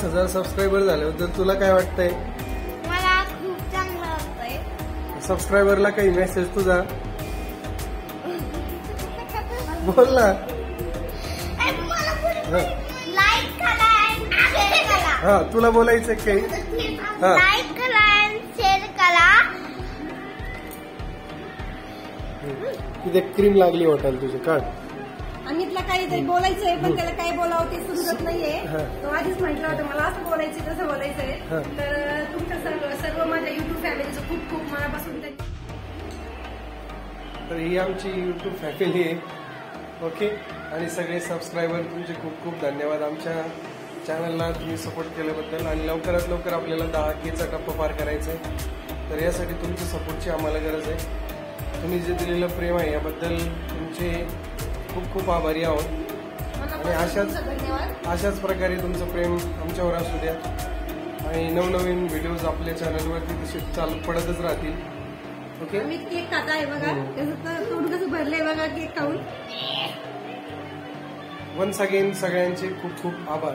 50,000 subscriber झाले तर तुला काय वाटतंय? मला खूप चांगलं वाटतंय. सबस्क्रायबरला काही मेसेज तुझा बोल ना. लाईक करा, शेअर करा. हा तुला बोलायचं काही? लाईक करा, शेअर करा. तिथे क्रीम लागली वाटेल तुझी काढ. अमितला काही बोलायचंय पण त्याला काय बोलावं ते समजत नाहीये. तो आधीच म्हटलं होतं मला असं बोलायचं तसं बोलायचंय. तर तुमच्या सर्व माझ्या युट्यूब फॅमिलीचं खूप खूप मनापासून तर ही आमची युट्यूब फॅमिली आहे. ओके. आणि सगळे सबस्क्रायबर तुमचे खूप खूप धन्यवाद आमच्या चॅनलला तुम्ही सपोर्ट केल्याबद्दल. आणि लवकरात लवकर आपल्याला 10K चा टप्पा पार करायचा आहे. तर यासाठी तुमच्या सपोर्टची आम्हाला गरज आहे. तुम्ही जे दिलेलं प्रेम आहे याबद्दल तुमचे खूप खूप आभारी आहोत. आणि अशाच प्रकारे तुमचं प्रेम आमच्यावर असू द्या. आणि नवनवीन व्हिडिओज आपल्या चॅनलवरती तसे चालू पडतच राहतील. ओके. मी केक खाता आहे बघा, त्याचं तोंड कसं भरलंय बघा केक खाऊन. वन्स अगेन सगळ्यांचे खूप खूप आभार.